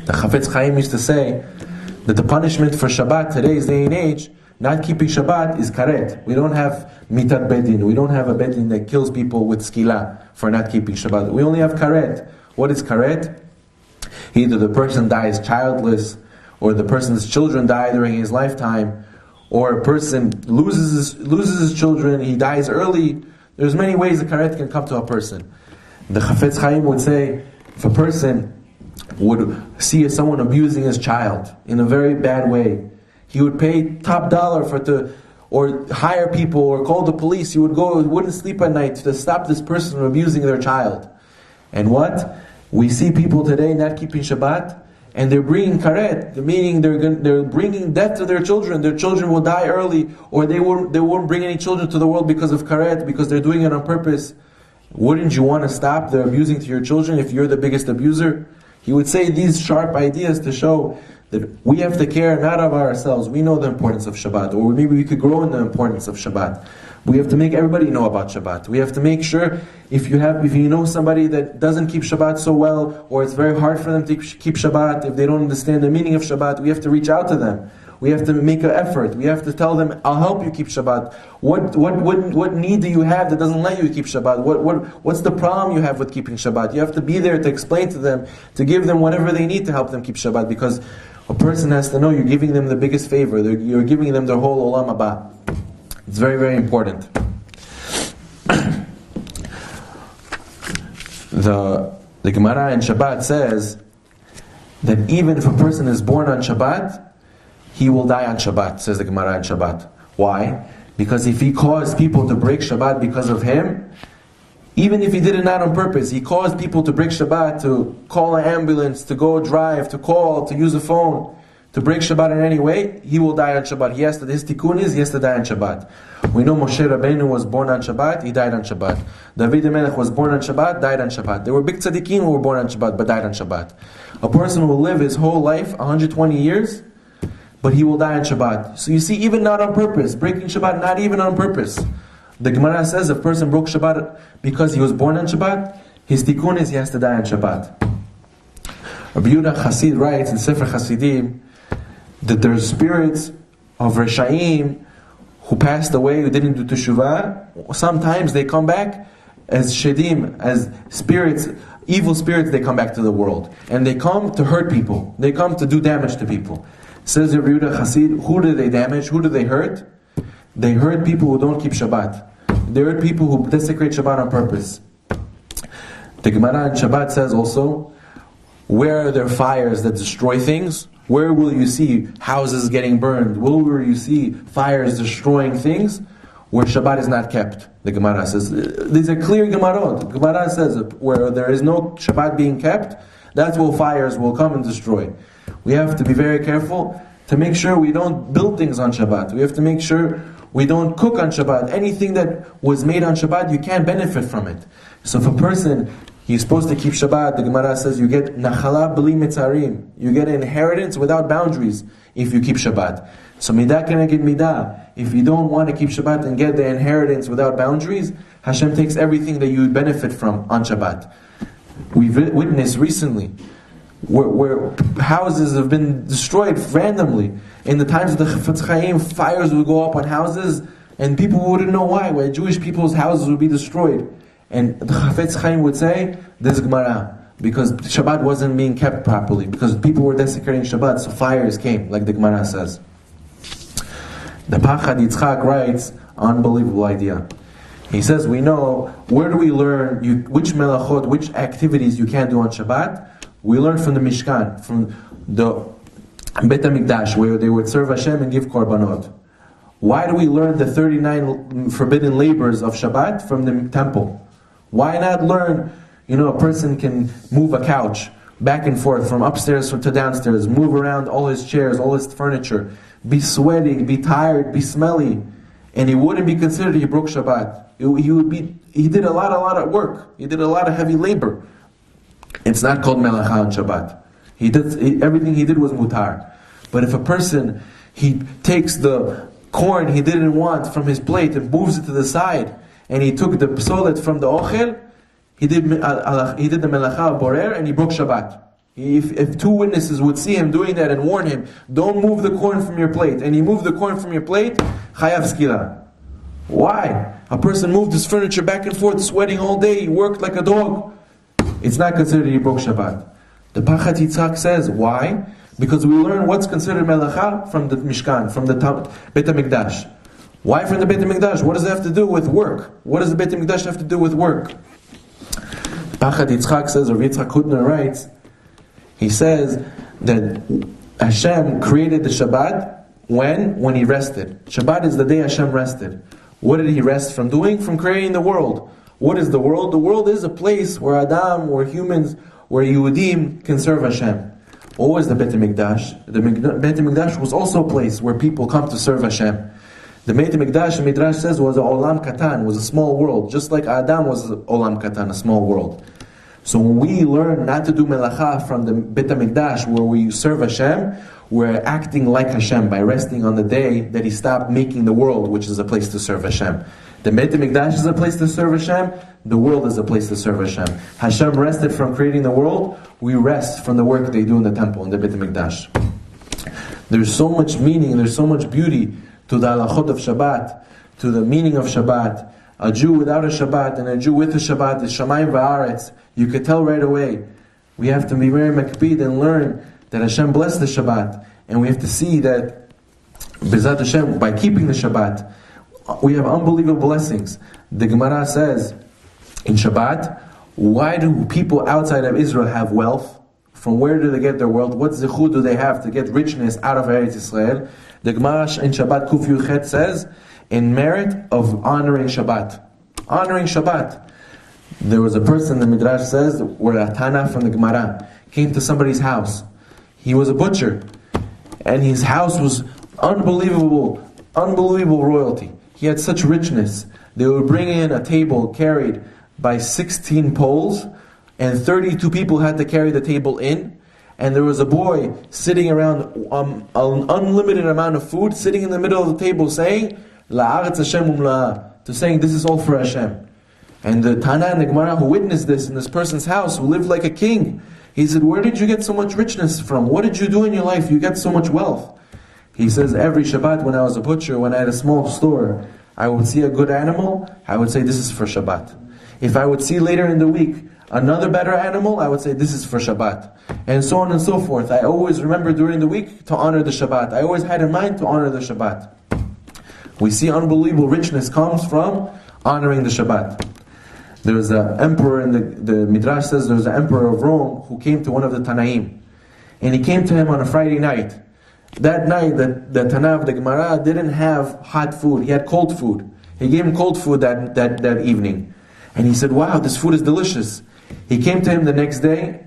The Chafetz Chaim used to say that the punishment for Shabbat today's day and age, not keeping Shabbat, is karet. We don't have mitat bedin. We don't have a bedin that kills people with skila for not keeping Shabbat. We only have karet. What is karet? Either the person dies childless, or the person's children die during his lifetime, or a person loses his children, he dies early. There's many ways the karet can come to a person. The Chafetz Chaim would say, if a person would see someone abusing his child in a very bad way, he would pay top dollar or hire people, or call the police. He wouldn't sleep at night to stop this person from abusing their child. And what? We see people today not keeping Shabbat, and they're bringing karet, meaning they're bringing death to their children. Their children will die early, or they won't bring any children to the world because of karet, because they're doing it on purpose. Wouldn't you want to stop their abusing to your children if you're the biggest abuser? He would say these sharp ideas to show that we have to care not of ourselves. We know the importance of Shabbat, or maybe we could grow in the importance of Shabbat. We have to make everybody know about Shabbat. We have to make sure if you know somebody that doesn't keep Shabbat so well, or it's very hard for them to keep Shabbat, if they don't understand the meaning of Shabbat, we have to reach out to them. We have to make an effort. We have to tell them, I'll help you keep Shabbat. What need do you have that doesn't let you keep Shabbat? What's the problem you have with keeping Shabbat? You have to be there to explain to them, to give them whatever they need to help them keep Shabbat, because a person has to know you're giving them the biggest favor. You're giving them their whole olam haba. It's very, very important. The Gemara in Shabbat says that even if a person is born on Shabbat, he will die on Shabbat, says the Gemara in Shabbat. Why? Because if he caused people to break Shabbat because of him, even if he did it not on purpose, he caused people to break Shabbat, to call an ambulance, to go drive, to call, to use a phone, to break Shabbat in any way, he will die on Shabbat. His tikkun is, he has to die on Shabbat. We know Moshe Rabbeinu was born on Shabbat, he died on Shabbat. David HaMelech was born on Shabbat, died on Shabbat. There were big tzaddikim who were born on Shabbat, but died on Shabbat. A person will live his whole life, 120 years, but he will die on Shabbat. So you see, even not on purpose, breaking Shabbat, not even on purpose. The Gemara says if a person broke Shabbat because he was born on Shabbat, his tikkun is he has to die on Shabbat. Rabbi Yehuda Chassid writes in Sefer Chassidim that there are spirits of Reshaim who passed away, who didn't do Teshuvah. Sometimes they come back as Shedim, as spirits, evil spirits. They come back to the world. And they come to hurt people. They come to do damage to people. Says Rabbi Yehuda Chassid, who do they damage? Who do they hurt? They hurt people who don't keep Shabbat. They hurt people who desecrate Shabbat on purpose. The Gemara in Shabbat says also, where are there fires that destroy things? Where will you see houses getting burned? Where will you see fires destroying things? Where Shabbat is not kept, the Gemara says. These are clear Gemarot. Gemara says where there is no Shabbat being kept, that's where fires will come and destroy. We have to be very careful to make sure we don't build things on Shabbat. We have to make sure we don't cook on Shabbat. Anything that was made on Shabbat, you can't benefit from it. So if a person, he's supposed to keep Shabbat, the Gemara says you get nachala b'li mitzarim. You get an inheritance without boundaries if you keep Shabbat. So midah keneged midah. If you don't want to keep Shabbat and get the inheritance without boundaries, Hashem takes everything that you benefit from on Shabbat. We've witnessed recently where houses have been destroyed randomly. In the times of the Chafetz Chaim, fires would go up on houses and people wouldn't know why Jewish people's houses would be destroyed. And the Chafetz Chaim would say, this Gemara, because Shabbat wasn't being kept properly, because people were desecrating Shabbat, so fires came, like the Gemara says. The Pachad Yitzchak writes, unbelievable idea. He says, we know, where do we learn which melachot, which activities you can't do on Shabbat? We learn from the Mishkan, from the Bet HaMikdash, where they would serve Hashem and give korbanot. Why do we learn the 39 forbidden labors of Shabbat from the temple? Why not learn, a person can move a couch back and forth from upstairs to downstairs, move around all his chairs, all his furniture, be sweating, be tired, be smelly, and he wouldn't be considered he broke Shabbat. He did a lot of work. He did a lot of heavy labor. It's not called melacha on Shabbat. Everything he did was mutar. But if a person, he takes the corn he didn't want from his plate and moves it to the side, and he took the psolet from the ochel, he did the melacha borer, and he broke Shabbat. If two witnesses would see him doing that and warn him, don't move the corn from your plate, and he moved the corn from your plate, chayav skila. Why? A person moved his furniture back and forth, sweating all day, he worked like a dog. It's not considered he broke Shabbat. The Pachat Yitzchak says, why? Because we learn what's considered melacha from the Mishkan, from the Beit HaMikdash. Why from the Beit HaMikdash? What does it have to do with work? What does the Beit HaMikdash have to do with work? Pachat Yitzchak says, or Yitzchak Hutner writes, he says that Hashem created the Shabbat when He rested. Shabbat is the day Hashem rested. What did He rest from doing? From creating the world. What is the world? The world is a place where Adam, where humans, where Yehudim can serve Hashem. What was the Beit HaMikdash? The Beit HaMikdash was also a place where people come to serve Hashem. The Beit HaMikdash, the Midrash says, was a olam katan, was a small world, just like Adam was a olam katan, a small world. So when we learn not to do melacha from the Beit HaMikdash, where we serve Hashem, we're acting like Hashem by resting on the day that He stopped making the world, which is a place to serve Hashem. The Beit HaMikdash is a place to serve Hashem, the world is a place to serve Hashem. Hashem rested from creating the world, we rest from the work they do in the temple, in the Beit HaMikdash. There's so much meaning, there's so much beauty to the halachot of Shabbat, to the meaning of Shabbat. A Jew without a Shabbat and a Jew with a Shabbat is shamayim va'aretz. You could tell right away. We have to be very makpid and learn that Hashem blessed the Shabbat. And we have to see that B'ezrat Hashem, by keeping the Shabbat, we have unbelievable blessings. The Gemara says in Shabbat, why do people outside of Israel have wealth? From where do they get their wealth? What zechut do they have to get richness out of Eretz Yisrael? The Gemara in Shabbat Kuf Yuchet says, in merit of honoring Shabbat. Honoring Shabbat. There was a person, the Midrash says, where a Tana from the Gemara came to somebody's house. He was a butcher. And his house was unbelievable royalty. He had such richness. They would bring in a table carried by 16 poles, and 32 people had to carry the table in. And there was a boy sitting around an unlimited amount of food, sitting in the middle of the table saying, La'aretz Hashem umla'ah, to saying, this is all for Hashem. And the Tana and the Gemara who witnessed this in this person's house, who lived like a king, he said, where did you get so much richness from? What did you do in your life? You get so much wealth. He says, every Shabbat when I was a butcher, when I had a small store, I would see a good animal, I would say, this is for Shabbat. If I would see later in the week another better animal, I would say, this is for Shabbat. And so on and so forth. I always remember during the week to honor the Shabbat. I always had in mind to honor the Shabbat. We see unbelievable richness comes from honoring the Shabbat. There was an emperor, in the Midrash says there was an emperor of Rome who came to one of the Tanaim. And he came to him on a Friday night. That night, the Tana of the Gemara didn't have hot food. He had cold food. He gave him cold food that evening. And he said, wow, this food is delicious. He came to him the next day,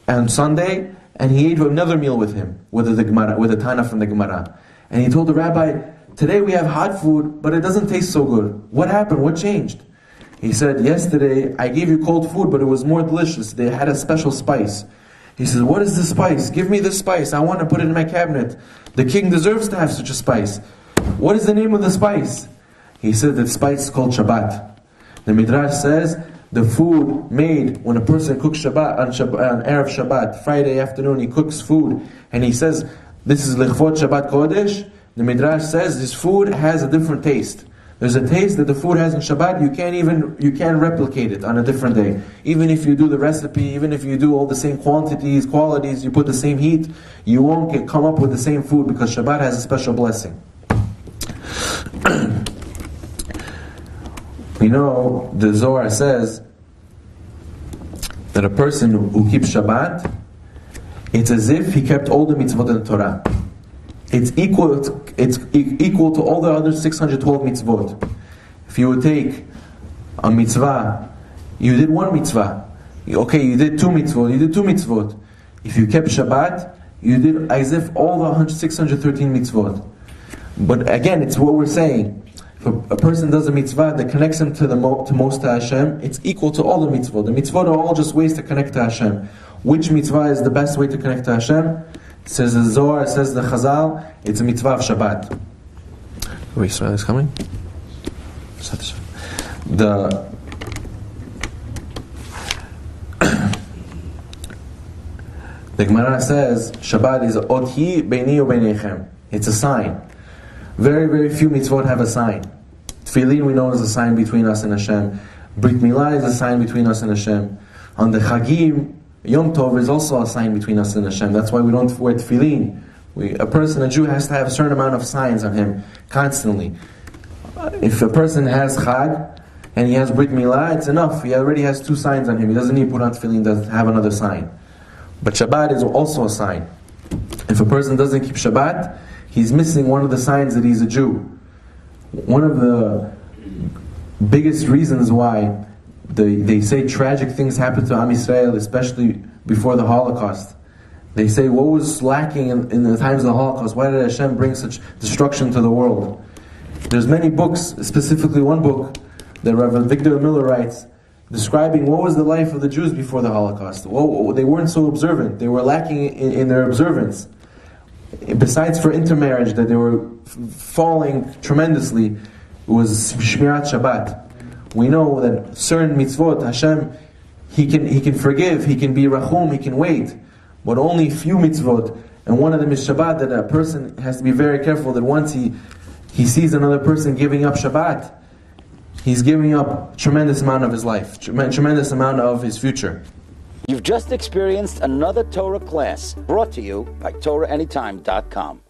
on Sunday, and he ate another meal with him, with the Tana from the Gemara. And he told the rabbi, today we have hot food, but it doesn't taste so good. What happened? What changed? He said, yesterday I gave you cold food, but it was more delicious. They had a special spice. He says, what is this spice? Give me this spice. I want to put it in my cabinet. The king deserves to have such a spice. What is the name of the spice? He said, the spice is called Shabbat. The Midrash says, the food made when a person cooks Shabbat, on Erev Shabbat, Friday afternoon, he cooks food, and he says, this is Lechvot Shabbat Kodesh. The Midrash says, this food has a different taste. There's a taste that the food has in Shabbat, you can't replicate it on a different day. Even if you do the recipe, even if you do all the same quantities, qualities, you put the same heat, you won't come up with the same food because Shabbat has a special blessing. You know, the Zohar says that a person who keeps Shabbat, it's as if he kept all the mitzvot in the Torah. It's equal to all the other 612 mitzvot. If you would take a mitzvah, you did one mitzvah. Okay, you did two mitzvot. If you kept Shabbat, you did as if all the 613 mitzvot. But again, it's what we're saying. If a person does a mitzvah that connects him to most to Hashem, it's equal to all the mitzvot. The mitzvot are all just ways to connect to Hashem. Which mitzvah is the best way to connect to Hashem? It says the Zohar, it says the Chazal, it's a mitzvah of Shabbat. Wait, Israel is coming? The Gemara says, Shabbat is Othi Beini Ubeinechem. It's a sign. Very, very few mitzvot have a sign. Tefillin we know is a sign between us and Hashem. Brit Milah is a sign between us and Hashem. On the Chagim, Yom Tov is also a sign between us and Hashem. That's why we don't wear tefillin. A Jew has to have a certain amount of signs on him constantly. If a person has Chag and he has Brit Milah, it's enough. He already has 2 signs on him. He doesn't need to put on tefillin to have another sign. But Shabbat is also a sign. If a person doesn't keep Shabbat, he's missing one of the signs that he's a Jew. One of the biggest reasons why they say tragic things happen to Am Yisrael, especially before the Holocaust. They say, what was lacking in the times of the Holocaust? Why did Hashem bring such destruction to the world? There's many books, specifically one book that Reverend Victor Miller writes, describing what was the life of the Jews before the Holocaust. Well, they weren't so observant. They were lacking in their observance. Besides for intermarriage, that they were falling tremendously, it was Shmirat Shabbat. We know that certain mitzvot, Hashem, He can forgive, He can be Rachum, He can wait. But only few mitzvot, and one of them is Shabbat, that a person has to be very careful that once he sees another person giving up Shabbat, he's giving up a tremendous amount of his life, tremendous amount of his future. You've just experienced another Torah class brought to you by TorahAnytime.com.